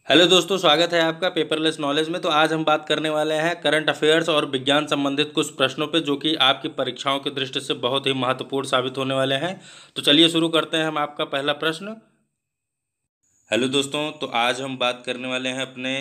Hello दोस्तों, स्वागत है आपका पेपरलेस नॉलेज में। तो आज हम बात करने वाले हैं करंट अफेयर्स और विज्ञान संबंधित कुछ प्रश्नों पे, जो कि आपकी परीक्षाओं की दृष्टि से बहुत ही महत्वपूर्ण साबित होने वाले हैं। तो चलिए शुरू करते हैं हम आपका पहला प्रश्न। हेलो दोस्तों, तो आज हम बात करने वाले हैं अपने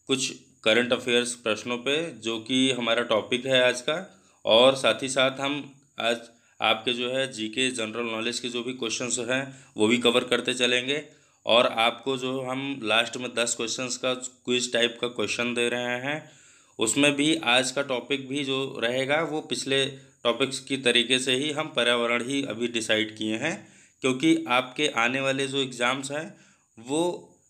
कुछ करंट अफेयर्स प्रश्नों पे, जो कि हमारा टॉपिक है आज का। और साथ ही साथ हम आज आपके जो है जीके जनरल नॉलेज के जो भी क्वेश्चंस हैं वो भी कवर करते चलेंगे। और आपको जो हम लास्ट में 10 क्वेश्चंस का क्विज टाइप का क्वेश्चन दे रहे हैं, उसमें भी आज का टॉपिक भी जो रहेगा वो पिछले टॉपिक्स की तरीके से ही हम पर्यावरण ही अभी डिसाइड किए हैं। क्योंकि आपके आने वाले जो एग्ज़ाम्स हैं वो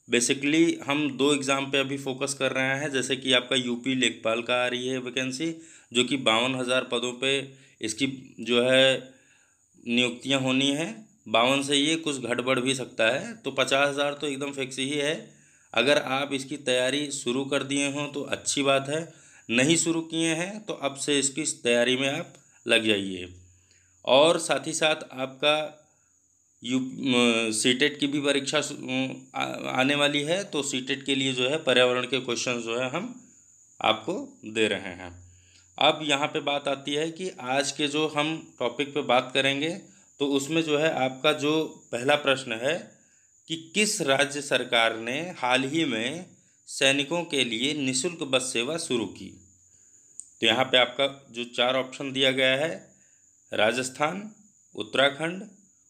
बेसिकली हम दो एग्ज़ाम पे अभी फोकस कर रहे हैं। जैसे कि आपका यूपी लेखपाल का आ रही है वैकेंसी, जो कि 52,000 पदों पे इसकी जो है नियुक्तियां होनी है। 52 से ये कुछ घटबढ़ भी सकता है, तो 50,000 तो एकदम फिक्स ही है। अगर आप इसकी तैयारी शुरू कर दिए हों तो अच्छी बात है, नहीं शुरू किए हैं तो अब से इसकी तैयारी में आप लग जाइए। और साथ ही साथ आपका यू सीटेट की भी परीक्षा आने वाली है, तो सीटेट के लिए जो है पर्यावरण के क्वेश्चन जो है हम आपको दे रहे हैं। अब यहाँ पे बात आती है कि आज के जो हम टॉपिक पे बात करेंगे, तो उसमें जो है आपका जो पहला प्रश्न है कि किस राज्य सरकार ने हाल ही में सैनिकों के लिए निःशुल्क बस सेवा शुरू की। तो यहाँ पे आपका जो चार ऑप्शन दिया गया है, राजस्थान, उत्तराखंड,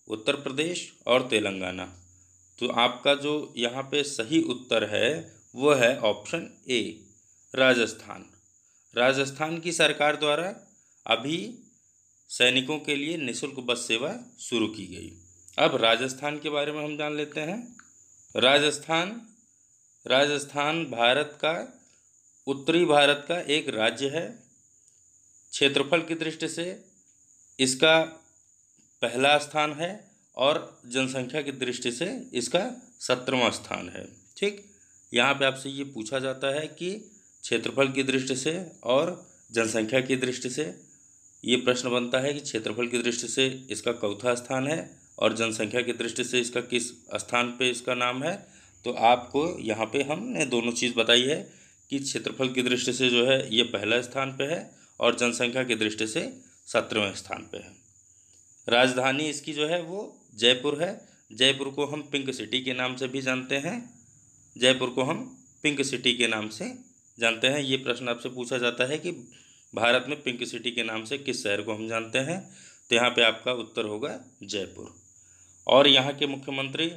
उत्तर प्रदेश और तेलंगाना। तो आपका जो यहाँ पे सही उत्तर है वो है ऑप्शन ए, राजस्थान। राजस्थान की सरकार द्वारा अभी सैनिकों के लिए निःशुल्क बस सेवा शुरू की गई। अब राजस्थान के बारे में हम जान लेते हैं। राजस्थान राजस्थान भारत का उत्तरी भारत का एक राज्य है। क्षेत्रफल की दृष्टि से इसका पहला स्थान है और जनसंख्या की दृष्टि से इसका 17वां स्थान है। ठीक, यहाँ पे आपसे ये पूछा जाता है कि क्षेत्रफल की दृष्टि से और जनसंख्या की दृष्टि से ये प्रश्न बनता है कि क्षेत्रफल की दृष्टि से इसका चौथा स्थान है और जनसंख्या की दृष्टि से इसका किस स्थान पे इसका नाम है। तो आपको यहाँ पे हमने दोनों चीज़ बताई है कि क्षेत्रफल की दृष्टि से जो है ये पहला स्थान पे है और जनसंख्या की दृष्टि से 17वें स्थान पे है। राजधानी इसकी जो है वो जयपुर है। जयपुर को हम पिंक सिटी के नाम से भी जानते हैं। जयपुर को हम पिंक सिटी के नाम से जानते हैं। ये प्रश्न आपसे पूछा जाता है कि भारत में पिंक सिटी के नाम से किस शहर को हम जानते हैं, तो यहाँ पे आपका उत्तर होगा जयपुर। और यहाँ के मुख्यमंत्री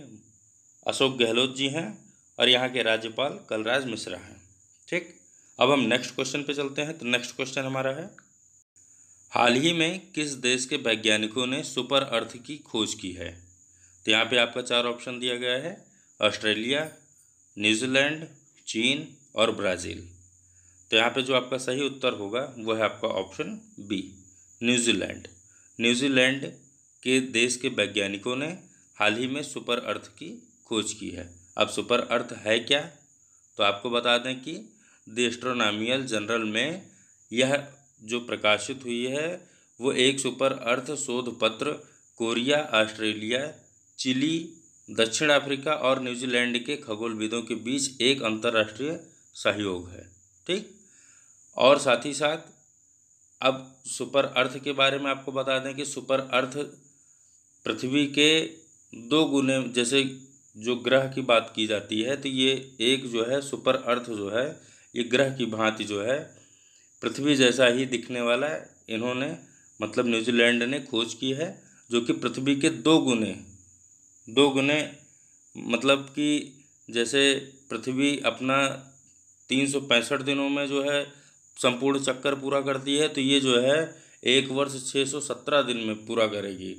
अशोक गहलोत जी हैं और यहाँ के राज्यपाल कलराज मिश्रा हैं। ठीक, अब हम नेक्स्ट क्वेश्चन पे चलते हैं। तो नेक्स्ट क्वेश्चन हमारा है, हाल ही में किस देश के वैज्ञानिकों ने सुपर अर्थ की खोज की है। तो यहाँ पे आपका चार ऑप्शन दिया गया है, ऑस्ट्रेलिया, न्यूजीलैंड, चीन और ब्राज़ील। तो यहाँ पे जो आपका सही उत्तर होगा वो है आपका ऑप्शन बी, न्यूजीलैंड। न्यूजीलैंड के देश के वैज्ञानिकों ने हाल ही में सुपर अर्थ की खोज की है। अब सुपर अर्थ है क्या, तो आपको बता दें कि द एस्ट्रोनॉमिकल जर्नल में यह जो प्रकाशित हुई है वो एक सुपर अर्थ शोध पत्र कोरिया, ऑस्ट्रेलिया, चिली, दक्षिण अफ्रीका और न्यूजीलैंड के खगोलविदों के बीच एक अंतर्राष्ट्रीय सहयोग है। ठीक, और साथ ही साथ अब सुपर अर्थ के बारे में आपको बता दें कि सुपर अर्थ पृथ्वी के 2 गुने, जैसे जो ग्रह की बात की जाती है तो ये एक जो है सुपर अर्थ जो है ये ग्रह की भांति जो है पृथ्वी जैसा ही दिखने वाला है, इन्होंने मतलब न्यूजीलैंड ने खोज की है, जो कि पृथ्वी के 2 गुने मतलब कि जैसे पृथ्वी अपना 365 दिनों में जो है संपूर्ण चक्कर पूरा करती है, तो ये जो है 1 वर्ष 617 दिन में पूरा करेगी।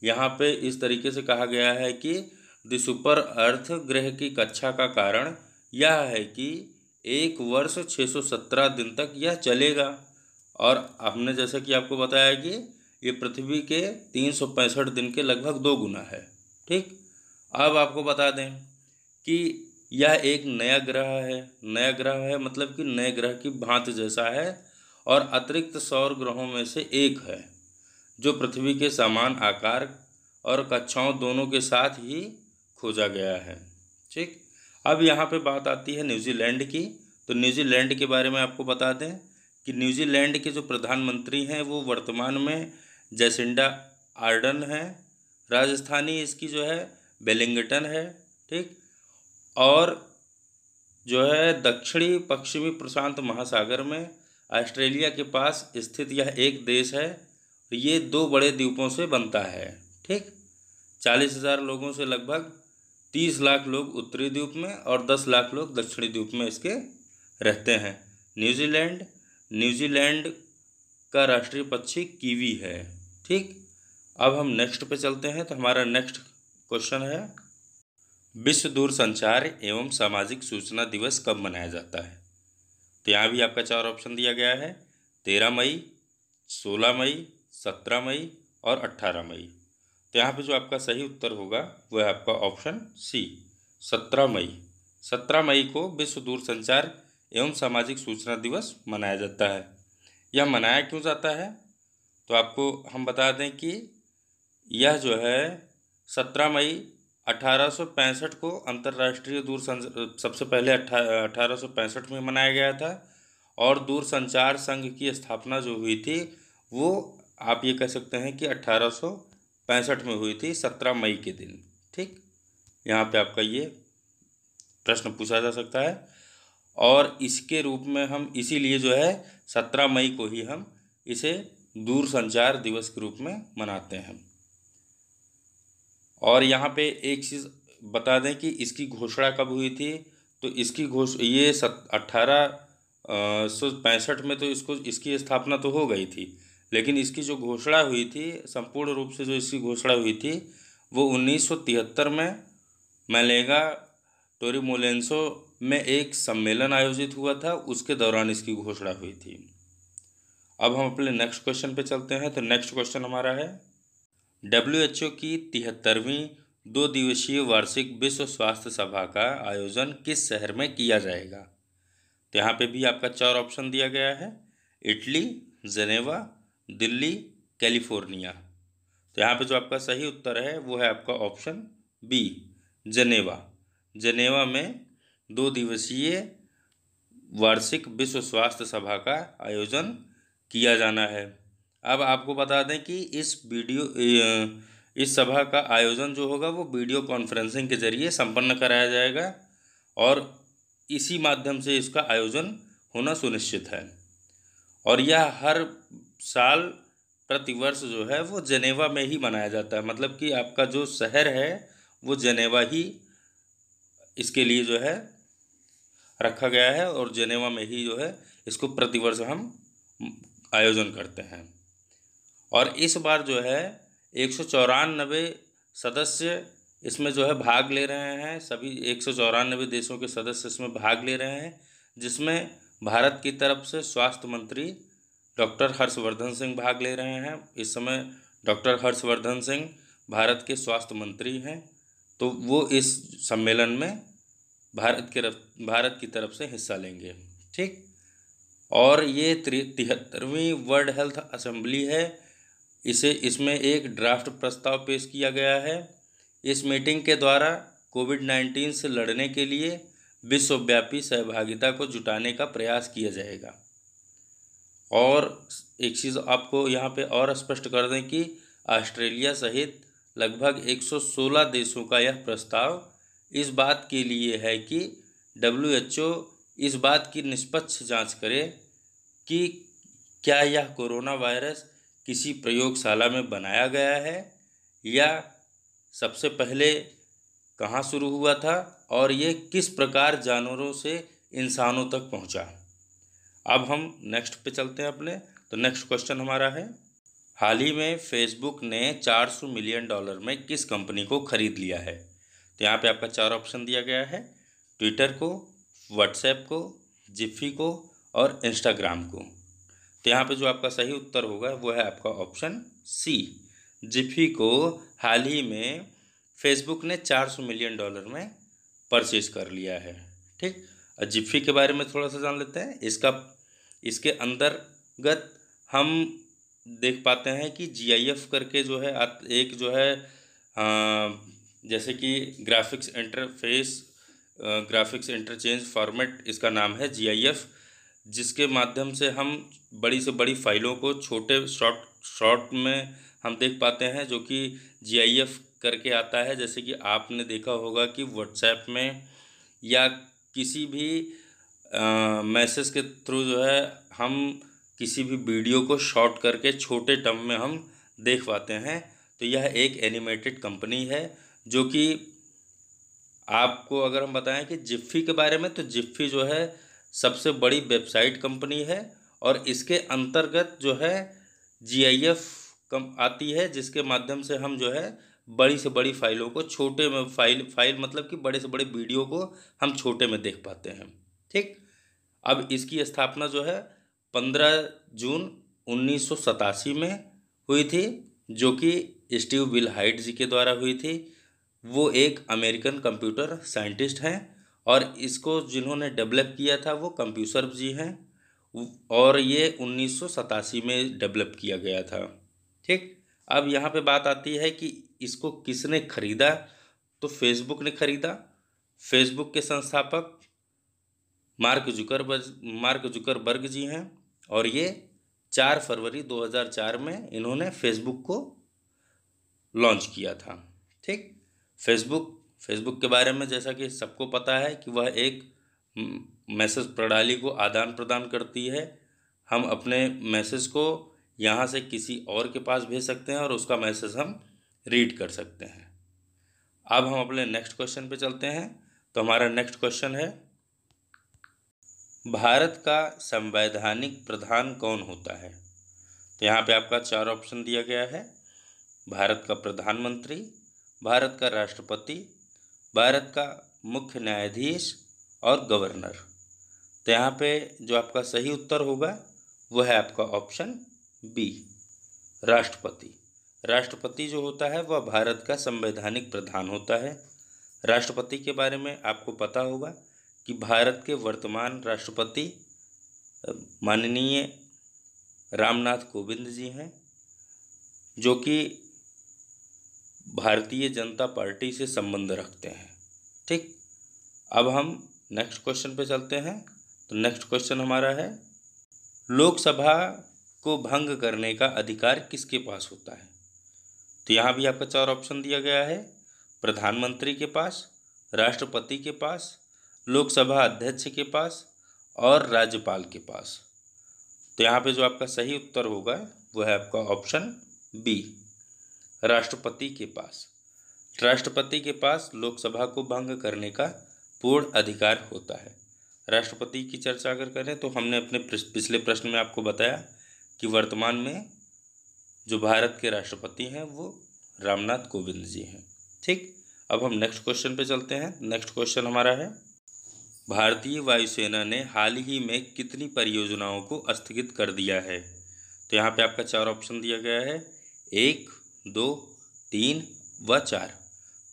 यहाँ पे इस तरीके से कहा गया है कि द सुपर अर्थ ग्रह की कक्षा का कारण यह है कि 1 वर्ष 617 दिन तक यह चलेगा। और हमने जैसा कि आपको बताया कि ये पृथ्वी के 365 दिन के लगभग 2 गुना है। ठीक, अब आपको बता दें कि यह एक नया ग्रह है। नया ग्रह है मतलब कि नए ग्रह की भांति जैसा है और अतिरिक्त सौर ग्रहों में से एक है, जो पृथ्वी के समान आकार और कक्षाओं दोनों के साथ ही खोजा गया है। ठीक, अब यहाँ पे बात आती है न्यूजीलैंड की। तो न्यूजीलैंड के बारे में आपको बता दें कि न्यूजीलैंड के जो प्रधानमंत्री हैं वो वर्तमान में जैसिंडा आर्डन है। राजधानी इसकी जो है वेलिंगटन है। ठीक। और जो है दक्षिणी पश्चिमी प्रशांत महासागर में ऑस्ट्रेलिया के पास स्थित यह एक देश है। ये 2 बड़े द्वीपों से बनता है। ठीक। 40,000 लोगों से लगभग 30 लाख लोग उत्तरी द्वीप में और 10 लाख लोग दक्षिणी द्वीप में इसके रहते हैं। न्यूजीलैंड न्यूजीलैंड का राष्ट्रीय पक्षी कीवी है। ठीक। अब हम नेक्स्ट पे चलते हैं। तो हमारा नेक्स्ट क्वेश्चन है, विश्व दूरसंचार एवं सामाजिक सूचना दिवस कब मनाया जाता है? तो यहाँ भी आपका 4 ऑप्शन दिया गया है, 13 मई, 16 मई, 17 मई और 18 मई। तो यहाँ पे जो आपका सही उत्तर होगा वो है आपका ऑप्शन सी, 17 मई। 17 मई को विश्व दूरसंचार एवं सामाजिक सूचना दिवस मनाया जाता है। यह मनाया क्यों जाता है? तो आपको हम बता दें कि यह जो है 17 मई 1865 को अंतर्राष्ट्रीय सबसे पहले 1865 में मनाया गया था। और दूरसंचार संघ की स्थापना जो हुई थी वो आप ये कह सकते हैं कि 1865 में हुई थी, 17 मई के दिन। ठीक। यहाँ पे आपका ये प्रश्न पूछा जा सकता है और इसके रूप में हम इसीलिए जो है 17 मई को ही हम इसे दूरसंचार दिवस के रूप में मनाते हैं। और यहाँ पे एक चीज़ बता दें कि इसकी घोषणा कब हुई थी। तो इसकी ये 1865 में तो इसकी स्थापना तो हो गई थी, लेकिन इसकी जो घोषणा हुई थी, संपूर्ण रूप से जो इसकी घोषणा हुई थी वो 1973 में मैलेगा टोरीमोलेंसो में एक सम्मेलन आयोजित हुआ था, उसके दौरान इसकी घोषणा हुई थी। अब हम अपने नेक्स्ट क्वेश्चन पे चलते हैं। तो नेक्स्ट क्वेश्चन हमारा है, WHO की 73वीं 2 दिवसीय वार्षिक विश्व स्वास्थ्य सभा का आयोजन किस शहर में किया जाएगा? तो यहाँ पे भी आपका 4 ऑप्शन दिया गया है, इटली, जेनेवा, दिल्ली, कैलिफोर्निया। तो यहाँ पे जो आपका सही उत्तर है वो है आपका ऑप्शन बी, जेनेवा। जेनेवा में 2 दिवसीय वार्षिक विश्व स्वास्थ्य सभा का आयोजन किया जाना है। अब आपको बता दें कि इस सभा का आयोजन जो होगा वो वीडियो कॉन्फ्रेंसिंग के जरिए संपन्न कराया जाएगा और इसी माध्यम से इसका आयोजन होना सुनिश्चित है। और यह हर साल प्रतिवर्ष जो है वो जेनेवा में ही मनाया जाता है। मतलब कि आपका जो शहर है वो जेनेवा ही इसके लिए जो है रखा गया है और जेनेवा में ही जो है इसको प्रतिवर्ष हम आयोजन करते हैं। और इस बार जो है 194 सदस्य इसमें जो है भाग ले रहे हैं। सभी 194 देशों के सदस्य इसमें भाग ले रहे हैं, जिसमें भारत की तरफ से स्वास्थ्य मंत्री डॉक्टर हर्षवर्धन सिंह भाग ले रहे हैं। इस समय डॉक्टर हर्षवर्धन सिंह भारत के स्वास्थ्य मंत्री हैं, तो वो इस सम्मेलन में भारत की तरफ से हिस्सा लेंगे। ठीक। और ये 73वीं वर्ल्ड हेल्थ असेंबली है। इसमें एक ड्राफ्ट प्रस्ताव पेश किया गया है। इस मीटिंग के द्वारा कोविड-19 से लड़ने के लिए विश्वव्यापी सहभागिता को जुटाने का प्रयास किया जाएगा। और एक चीज़ आपको यहाँ पे और स्पष्ट कर दें कि ऑस्ट्रेलिया सहित लगभग 116 देशों का यह प्रस्ताव इस बात के लिए है कि WHO इस बात की निष्पक्ष जांच करे कि क्या यह कोरोना वायरस किसी प्रयोगशाला में बनाया गया है या सबसे पहले कहाँ शुरू हुआ था और ये किस प्रकार जानवरों से इंसानों तक पहुँचा। अब हम नेक्स्ट पे चलते हैं अपने। तो नेक्स्ट क्वेश्चन हमारा है, हाल ही में फेसबुक ने $400 मिलियन में किस कंपनी को खरीद लिया है? तो यहाँ पे आपका 4 ऑप्शन दिया गया है, ट्विटर को, व्हाट्सएप को, जिप्फी को और इंस्टाग्राम को। तो यहाँ पे जो आपका सही उत्तर होगा वो है आपका ऑप्शन सी, जिप्फी को हाल ही में फेसबुक ने $400 मिलियन में परचेज कर लिया है। ठीक। और जिप्फी के बारे में थोड़ा सा जान लेते हैं। इसके अंतर्गत हम देख पाते हैं कि GIF करके जो है एक जो है जैसे कि graphics interface graphics interchange format इसका नाम है GIF, जिसके माध्यम से हम बड़ी से बड़ी फाइलों को छोटे शॉर्ट में हम देख पाते हैं, जो कि GIF करके आता है। जैसे कि आपने देखा होगा कि व्हाट्सएप में या किसी भी मैसेज के थ्रू जो है हम किसी भी वीडियो को शॉर्ट करके छोटे टर्म में हम देख पाते हैं। तो यह एक एनिमेटेड कंपनी है, जो कि आपको अगर हम बताएं कि जिप्फी के बारे में, तो जिप्फी जो है सबसे बड़ी वेबसाइट कंपनी है, और इसके अंतर्गत जो है GIF कम आती है, जिसके माध्यम से हम जो है बड़ी से बड़ी फाइलों को छोटे में फाइल मतलब कि बड़े से बड़े वीडियो को हम छोटे में देख पाते हैं। ठीक, अब इसकी स्थापना जो है 15 जून 1987 में हुई थी, जो कि स्टीव विल हाइट जी के द्वारा हुई थी। वो एक अमेरिकन कंप्यूटर साइंटिस्ट हैं, और इसको जिन्होंने डेवलप किया था वो कंप्यूटर जी हैं, और ये 1987 में डेवलप किया गया था। ठीक, अब यहाँ पे बात आती है कि इसको किसने खरीदा, तो फेसबुक ने खरीदा। फेसबुक के संस्थापक मार्क जुकरबर्ग जी हैं, और ये 4 फरवरी 2004 में इन्होंने फेसबुक को लॉन्च किया था। ठीक, फेसबुक के बारे में जैसा कि सबको पता है कि वह एक मैसेज प्रणाली को आदान प्रदान करती है। हम अपने मैसेज को यहाँ से किसी और के पास भेज सकते हैं, और उसका मैसेज हम रीड कर सकते हैं। अब हम अपने नेक्स्ट क्वेश्चन पे चलते हैं। तो हमारा नेक्स्ट क्वेश्चन है, भारत का संवैधानिक प्रधान कौन होता है? तो यहाँ पे आपका 4 ऑप्शन दिया गया है। भारत का प्रधानमंत्री, भारत का राष्ट्रपति, भारत का मुख्य न्यायाधीश और गवर्नर। तो यहाँ पे जो आपका सही उत्तर होगा वह है आपका ऑप्शन बी, राष्ट्रपति। राष्ट्रपति जो होता है वह भारत का संवैधानिक प्रधान होता है। राष्ट्रपति के बारे में आपको पता होगा कि भारत के वर्तमान राष्ट्रपति माननीय रामनाथ कोविंद जी हैं, जो कि भारतीय जनता पार्टी से संबंध रखते हैं। ठीक, अब हम नेक्स्ट क्वेश्चन पे चलते हैं। तो नेक्स्ट क्वेश्चन हमारा है, लोकसभा को भंग करने का अधिकार किसके पास होता है? तो यहाँ भी आपका 4 ऑप्शन दिया गया है। प्रधानमंत्री के पास, राष्ट्रपति के पास, लोकसभा अध्यक्ष के पास और राज्यपाल के पास। तो यहाँ पे जो आपका सही उत्तर होगा वह है आपका ऑप्शन बी, राष्ट्रपति के पास। राष्ट्रपति के पास लोकसभा को भंग करने का पूर्ण अधिकार होता है। राष्ट्रपति की चर्चा अगर करें तो हमने अपने पिछले प्रश्न में आपको बताया कि वर्तमान में जो भारत के राष्ट्रपति हैं वो रामनाथ कोविंद जी हैं। ठीक, अब हम नेक्स्ट क्वेश्चन पे चलते हैं। नेक्स्ट क्वेश्चन हमारा है, भारतीय वायुसेना ने हाल ही में कितनी परियोजनाओं को स्थगित कर दिया है? तो यहाँ पे आपका 4 ऑप्शन दिया गया है, 1, 2, 3 व 4।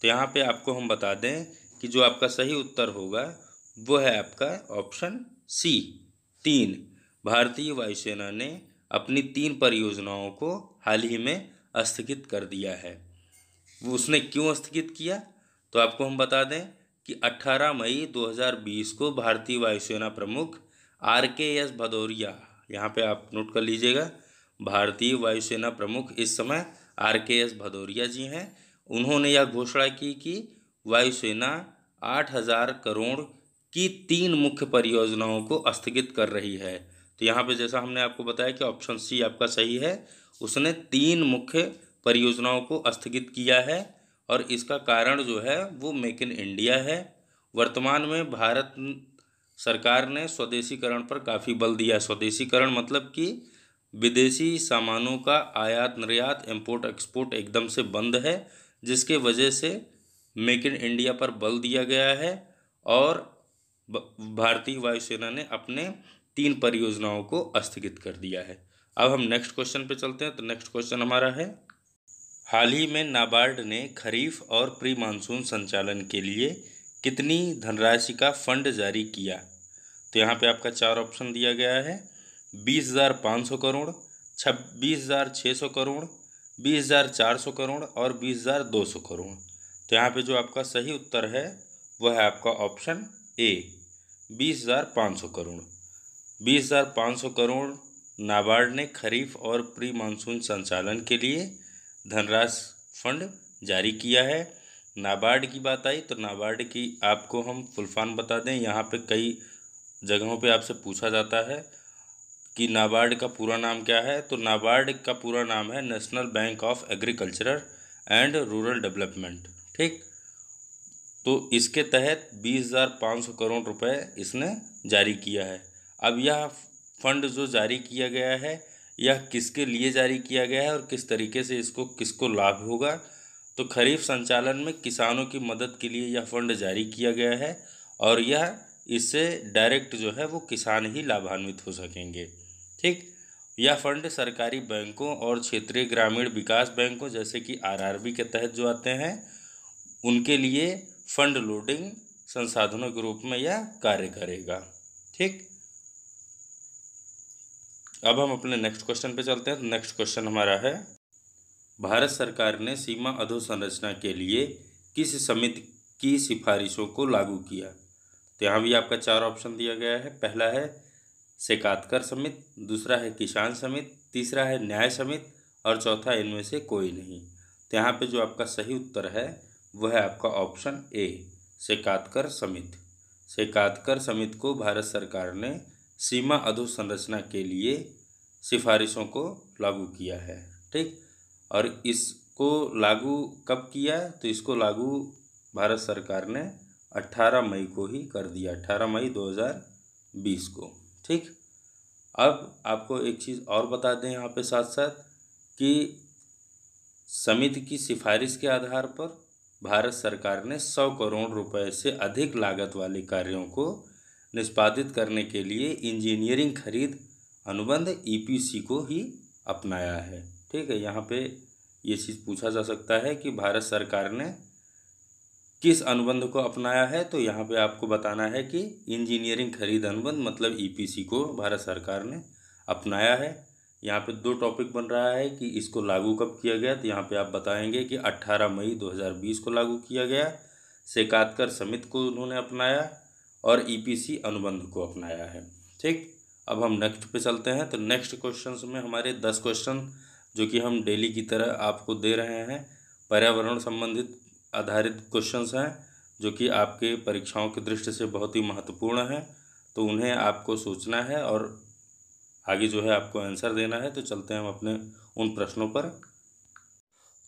तो यहाँ पे आपको हम बता दें कि जो आपका सही उत्तर होगा वो है आपका ऑप्शन सी, 3। भारतीय वायुसेना ने अपनी 3 परियोजनाओं को हाल ही में स्थगित कर दिया है। वो उसने क्यों स्थगित किया, तो आपको हम बता दें कि 18 मई 2020 को भारतीय वायुसेना प्रमुख RKS भदौरिया, यहाँ पे आप नोट कर लीजिएगा, भारतीय वायुसेना प्रमुख इस समय RKS भदौरिया जी हैं। उन्होंने यह घोषणा की कि वायुसेना 8000 करोड़ की 3 मुख्य परियोजनाओं को स्थगित कर रही है। तो यहाँ पे जैसा हमने आपको बताया कि ऑप्शन सी आपका सही है, उसने 3 मुख्य परियोजनाओं को स्थगित किया है, और इसका कारण जो है वो मेक इन इंडिया है। वर्तमान में भारत सरकार ने स्वदेशीकरण पर काफ़ी बल दिया है। स्वदेशीकरण मतलब कि विदेशी सामानों का आयात निर्यात, इंपोर्ट एक्सपोर्ट एकदम से बंद है, जिसके वजह से मेक इन इंडिया पर बल दिया गया है, और भारतीय वायुसेना ने अपने 3 परियोजनाओं को स्थगित कर दिया है। अब हम नेक्स्ट क्वेश्चन पे चलते हैं। तो नेक्स्ट क्वेश्चन हमारा है, हाल ही में नाबार्ड ने खरीफ और प्री मानसून संचालन के लिए कितनी धनराशि का फंड जारी किया? तो यहाँ पे आपका 4 ऑप्शन दिया गया है, 20,500 करोड़, 26,600 करोड़, 20,400 करोड़ और 20,200 करोड़। तो यहाँ पे जो आपका सही उत्तर है वह है आपका ऑप्शन ए 20,500 करोड़। 20,500 करोड़ नाबार्ड ने खरीफ और प्री मानसून संचालन के लिए धनराशि फंड जारी किया है। नाबार्ड की बात आई तो नाबार्ड की आपको हम फुल फॉर्म बता दें। यहाँ पे कई जगहों पे आपसे पूछा जाता है कि नाबार्ड का पूरा नाम क्या है। तो नाबार्ड का पूरा नाम है national bank of agriculture and rural development. ठीक, तो इसके तहत 20,500 करोड़ रुपए इसने जारी किया है। अब यह फंड जो जारी किया गया है यह किसके लिए जारी किया गया है और किस तरीके से इसको किसको लाभ होगा। तो खरीफ संचालन में किसानों की मदद के लिए यह फंड जारी किया गया है और यह इससे डायरेक्ट जो है वो किसान ही लाभान्वित हो सकेंगे। ठीक, यह फंड सरकारी बैंकों और क्षेत्रीय ग्रामीण विकास बैंकों जैसे कि आरआरबी के तहत जो आते हैं उनके लिए फंड लोडिंग संसाधनों के रूप में यह कार्य करेगा। ठीक, अब हम अपने नेक्स्ट क्वेश्चन पे चलते हैं। तो नेक्स्ट क्वेश्चन हमारा है, भारत सरकार ने सीमा अधोसंरचना के लिए किस समिति की सिफारिशों को लागू किया। तो यहाँ भी आपका 4 ऑप्शन दिया गया है। पहला है सेकातकर समिति, दूसरा है किसान समिति, तीसरा है न्याय समिति और चौथा इनमें से कोई नहीं। तो यहाँ पे जो आपका सही उत्तर है वह है आपका ऑप्शन ए सेकातकर समिति। सेकातकर समिति को भारत सरकार ने सीमा अधोसंरचना के लिए सिफारिशों को लागू किया है। ठीक, और इसको लागू कब किया? तो इसको लागू भारत सरकार ने 18 मई को ही कर दिया, 18 मई 2020 को। ठीक, अब आपको एक चीज़ और बता दें यहाँ पे साथ साथ कि समिति की सिफारिश के आधार पर भारत सरकार ने 100 करोड़ रुपए से अधिक लागत वाले कार्यों को निष्पादित करने के लिए इंजीनियरिंग खरीद अनुबंध ईपीसी को ही अपनाया है। ठीक है, यहाँ पे ये चीज़ पूछा जा सकता है कि भारत सरकार ने किस अनुबंध को अपनाया है। तो यहाँ पे आपको बताना है कि इंजीनियरिंग खरीद अनुबंध मतलब ईपीसी को भारत सरकार ने अपनाया है। यहाँ पे 2 टॉपिक बन रहा है कि इसको लागू कब किया गया। तो यहाँ पे आप बताएंगे कि 18 मई 2020 को लागू किया गया, सेकातकर समिति को उन्होंने अपनाया और ईपीसी अनुबंध को अपनाया है। ठीक, अब हम नेक्स्ट पे चलते हैं। तो नेक्स्ट क्वेश्चंस में हमारे 10 क्वेश्चन जो कि हम डेली की तरह आपको दे रहे हैं पर्यावरण संबंधित आधारित क्वेश्चंस हैं जो कि आपके परीक्षाओं की दृष्टि से बहुत ही महत्वपूर्ण हैं। तो उन्हें आपको सोचना है और आगे जो है आपको आंसर देना है। तो चलते हैं हम अपने उन प्रश्नों पर।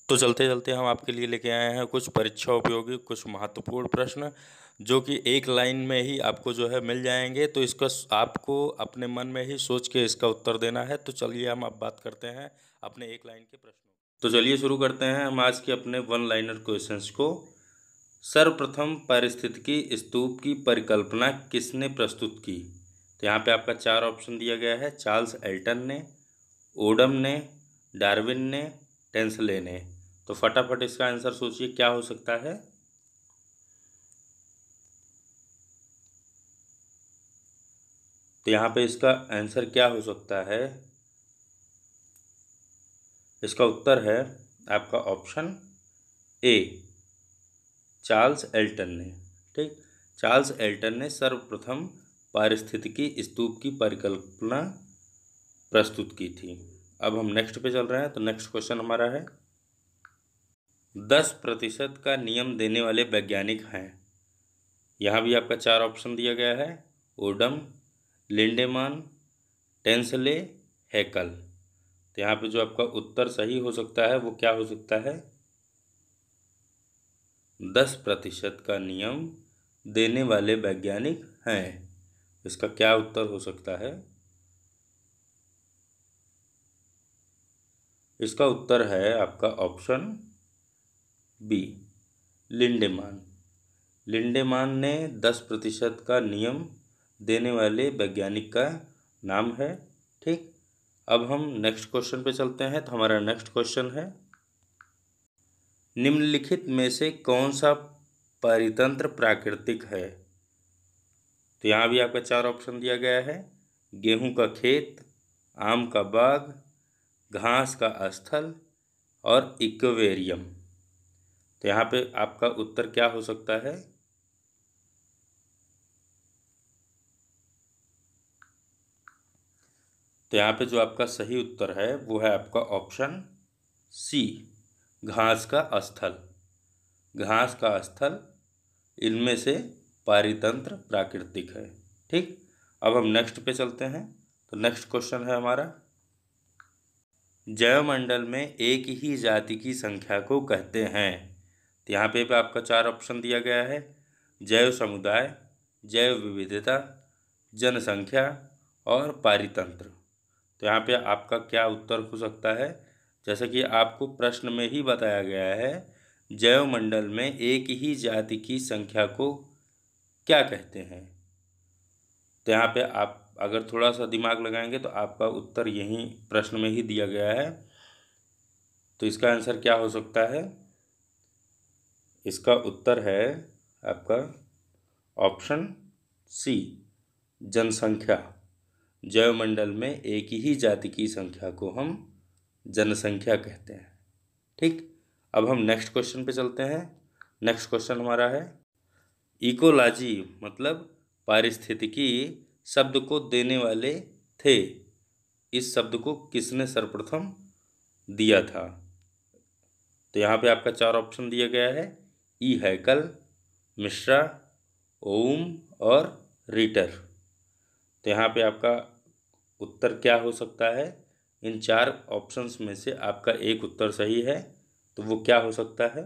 तो चलते चलते हम आपके लिए लेके आए हैं कुछ परीक्षा उपयोगी कुछ महत्वपूर्ण प्रश्न जो कि एक लाइन में ही आपको जो है मिल जाएंगे। तो इसका आपको अपने मन में ही सोच के इसका उत्तर देना है। तो चलिए हम अब बात करते हैं अपने एक लाइन के प्रश्नों। तो चलिए शुरू करते हैं हम आज के अपने 1 लाइनर क्वेश्चंस को। सर्वप्रथम पारिस्थितिकी स्तूप की परिकल्पना किसने प्रस्तुत की? तो यहाँ पे आपका 4 ऑप्शन दिया गया है। चार्ल्स एल्टन ने, ओडम ने, डार्विन ने, टेंसले ने। तो फटाफट इसका आंसर सोचिए क्या हो सकता है। तो यहाँ पे इसका आंसर क्या हो सकता है? इसका उत्तर है आपका ऑप्शन ए चार्ल्स एल्टन ने। ठीक, चार्ल्स एल्टन ने सर्वप्रथम पारिस्थितिकी स्तूप की परिकल्पना प्रस्तुत की थी। अब हम नेक्स्ट पे चल रहे हैं। तो नेक्स्ट क्वेश्चन हमारा है 10% का नियम देने वाले वैज्ञानिक हैं। यहाँ भी आपका 4 ऑप्शन दिया गया है। Odum, Lindeman, Tansley, Haeckel. तो यहाँ पे जो आपका उत्तर सही हो सकता है वो क्या हो सकता है? 10% का नियम देने वाले वैज्ञानिक हैं। इसका क्या उत्तर हो सकता है? इसका उत्तर है आपका ऑप्शन बी लिंडेमान। लिंडेमान ने 10% का नियम देने वाले वैज्ञानिक का नाम है। ठीक, अब हम नेक्स्ट क्वेश्चन पे चलते हैं। तो हमारा नेक्स्ट क्वेश्चन है निम्नलिखित में से कौन सा परितंत्र प्राकृतिक है? तो यहाँ भी आपका 4 ऑप्शन दिया गया है। गेहूं का खेत, आम का बाग, घास का स्थल और इक्वेरियम। तो यहाँ पे आपका उत्तर क्या हो सकता है? तो यहाँ पे जो आपका सही उत्तर है वो है आपका ऑप्शन सी, घास का स्थल। घास का स्थल इनमें से पारितंत्र प्राकृतिक है। ठीक, अब हम नेक्स्ट पे चलते हैं। तो नेक्स्ट क्वेश्चन है हमारा, जैवमंडल में एक ही जाति की संख्या को कहते हैं। तो यहाँ पे आपका 4 ऑप्शन दिया गया है, जैव समुदाय, जैव विविधता, जनसंख्या और पारितंत्र। तो यहाँ पे आपका क्या उत्तर हो सकता है? जैसा कि आपको प्रश्न में ही बताया गया है, जैवमंडल में एक ही जाति की संख्या को क्या कहते हैं। तो यहाँ पे आप अगर थोड़ा सा दिमाग लगाएंगे तो आपका उत्तर यहीं प्रश्न में ही दिया गया है। तो इसका आंसर क्या हो सकता है? इसका उत्तर है आपका ऑप्शन सी, जनसंख्या। जैवमंडल में एक ही जाति की संख्या को हम जनसंख्या कहते हैं। ठीक, अब हम नेक्स्ट क्वेश्चन पे चलते हैं। नेक्स्ट क्वेश्चन हमारा है, इकोलॉजी मतलब पारिस्थितिकी शब्द को देने वाले थे, इस शब्द को किसने सर्वप्रथम दिया था। तो यहाँ पे आपका 4 ऑप्शन दिया गया है, ई हैकल, मिश्रा, ओम और रीटर। तो यहाँ पे आपका उत्तर क्या हो सकता है? इन 4 ऑप्शंस में से आपका एक उत्तर सही है, तो वो क्या हो सकता है?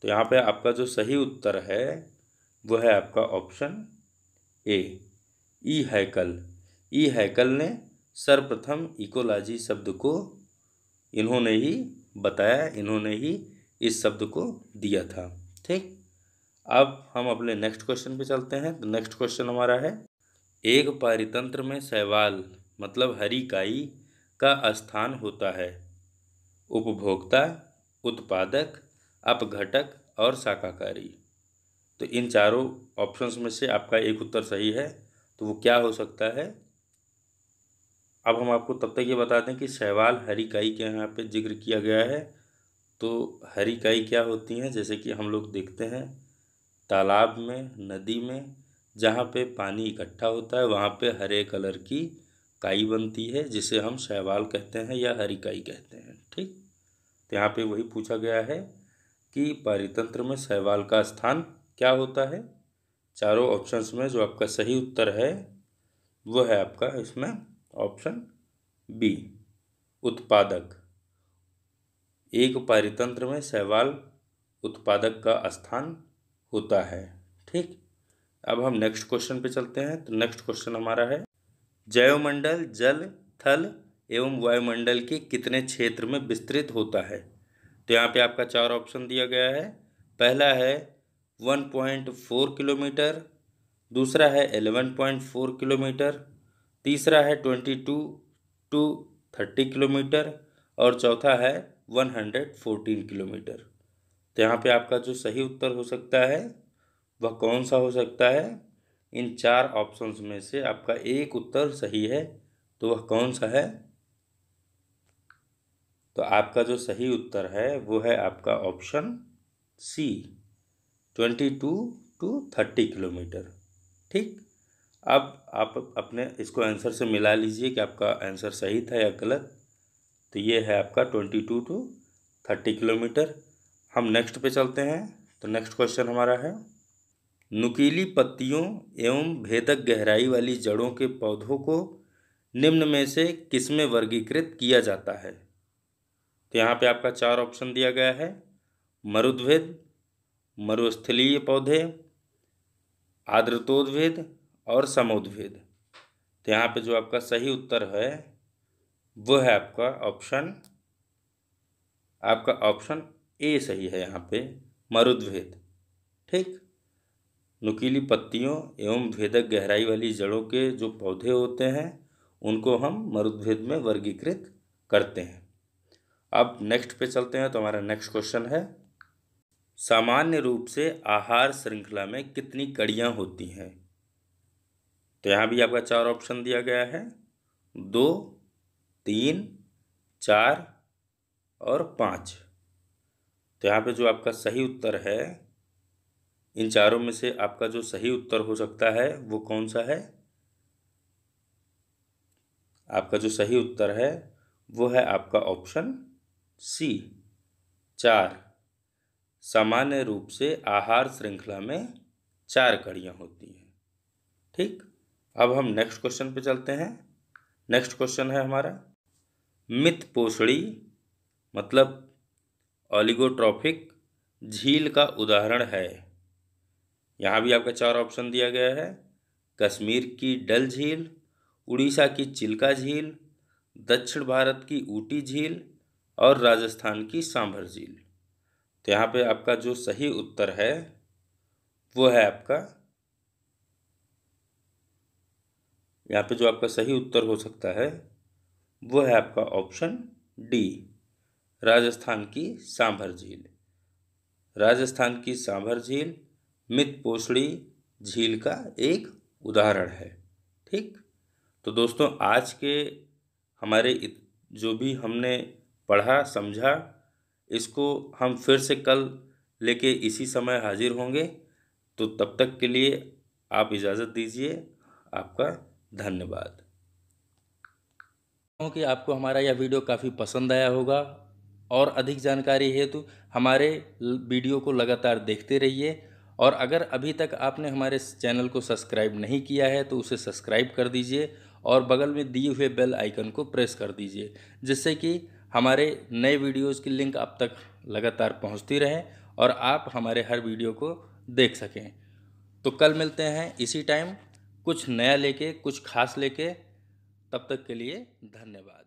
तो यहाँ पे आपका जो सही उत्तर है वो है आपका ऑप्शन ए, ई हैकल। ई हैकल ने सर्वप्रथम इकोलॉजी शब्द को इन्होंने ही बताया, इन्होंने ही इस शब्द को दिया था। ठीक, अब हम अपने नेक्स्ट क्वेश्चन पे चलते हैं। तो नेक्स्ट क्वेश्चन हमारा है, एक पारितंत्र में शैवाल मतलब हरी काई का स्थान होता है, उपभोक्ता, उत्पादक, अपघटक और शाकाहारी। तो इन चारों ऑप्शंस में से आपका एक उत्तर सही है, तो वो क्या हो सकता है? अब हम आपको तब तक ये बता दें कि शैवाल हरी काई के यहाँ पे जिक्र किया गया है। तो हरी काई क्या होती हैं? जैसे कि हम लोग देखते हैं तालाब में, नदी में, जहाँ पे पानी इकट्ठा होता है वहाँ पे हरे कलर की काई बनती है, जिसे हम शैवाल कहते हैं या हरी काई कहते हैं। ठीक, तो यहाँ पे वही पूछा गया है कि पारितंत्र में शैवाल का स्थान क्या होता है। चारों ऑप्शंस में जो आपका सही उत्तर है वो है आपका इसमें ऑप्शन बी, उत्पादक। एक पारितंत्र में शैवाल उत्पादक का स्थान होता है। ठीक, अब हम नेक्स्ट क्वेश्चन पे चलते हैं। तो नेक्स्ट क्वेश्चन हमारा है, जैवमंडल जल, थल एवं वायुमंडल के कितने क्षेत्र में विस्तृत होता है। तो यहाँ पे आपका 4 ऑप्शन दिया गया है। पहला है 1.4 किलोमीटर, दूसरा है 11.4 किलोमीटर, तीसरा है 22 टू 30 किलोमीटर और चौथा है 114 किलोमीटर। तो यहाँ पे आपका जो सही उत्तर हो सकता है वह कौन सा हो सकता है? इन 4 ऑप्शंस में से आपका एक उत्तर सही है, तो वह कौन सा है? तो आपका जो सही उत्तर है वो है आपका ऑप्शन सी, 22 टू 30 किलोमीटर। ठीक, अब आप अपने इसको आंसर से मिला लीजिए कि आपका आंसर सही था या गलत। तो ये है आपका 22 टू 30 किलोमीटर। हम नेक्स्ट पे चलते हैं। तो नेक्स्ट क्वेश्चन हमारा है, नुकीली पत्तियों एवं भेदक गहराई वाली जड़ों के पौधों को निम्न में से किसमें वर्गीकृत किया जाता है। तो यहाँ पे आपका 4 ऑप्शन दिया गया है, मरुद्भिद, मरुस्थलीय पौधे, आर्द्रतोद्भिद और समोद्भिद। तो यहाँ पे जो आपका सही उत्तर है वो है आपका ऑप्शन ए सही है। यहाँ पे मरुद्भिद। ठीक, नुकीली पत्तियों एवं भेदक गहराई वाली जड़ों के जो पौधे होते हैं उनको हम मरुद्भिद में वर्गीकृत करते हैं। अब नेक्स्ट पे चलते हैं। तो हमारा नेक्स्ट क्वेश्चन है, सामान्य रूप से आहार श्रृंखला में कितनी कड़ियाँ होती हैं। तो यहाँ भी आपका 4 ऑप्शन दिया गया है, 2, 3, 4 और 5। तो यहाँ पे जो आपका सही उत्तर है, इन चारों में से आपका जो सही उत्तर हो सकता है वो कौन सा है? आपका जो सही उत्तर है वो है आपका ऑप्शन सी 4। सामान्य रूप से आहार श्रृंखला में 4 कड़ियाँ होती हैं। ठीक, अब हम नेक्स्ट क्वेश्चन पे चलते हैं। नेक्स्ट क्वेश्चन है हमारा, मित पोषणी मतलब ओलिगोट्रॉफिक झील का उदाहरण है। यहाँ भी आपका 4 ऑप्शन दिया गया है। कश्मीर की डल झील, उड़ीसा की चिल्का झील, दक्षिण भारत की ऊटी झील और राजस्थान की सांभर झील। तो यहाँ पे आपका जो सही उत्तर है वो है आपका, यहाँ पे जो आपका सही उत्तर हो सकता है वो है आपका ऑप्शन डी, राजस्थान की सांभर झील। राजस्थान की सांभर झील मितपोषणी झील का एक उदाहरण है। ठीक, तो दोस्तों आज के हमारे जो भी हमने पढ़ा समझा, इसको हम फिर से कल लेके इसी समय हाजिर होंगे। तो तब तक के लिए आप इजाज़त दीजिए। आपका धन्यवाद। कि आपको हमारा यह वीडियो काफ़ी पसंद आया होगा और अधिक जानकारी हेतु हमारे वीडियो को लगातार देखते रहिए। और अगर अभी तक आपने हमारे चैनल को सब्सक्राइब नहीं किया है तो उसे सब्सक्राइब कर दीजिए और बगल में दिए हुए बेल आइकन को प्रेस कर दीजिए, जिससे कि हमारे नए वीडियोज़ की लिंक आप तक लगातार पहुंचती रहे और आप हमारे हर वीडियो को देख सकें। तो कल मिलते हैं इसी टाइम कुछ नया लेके, कुछ खास लेके। तब तक के लिए धन्यवाद।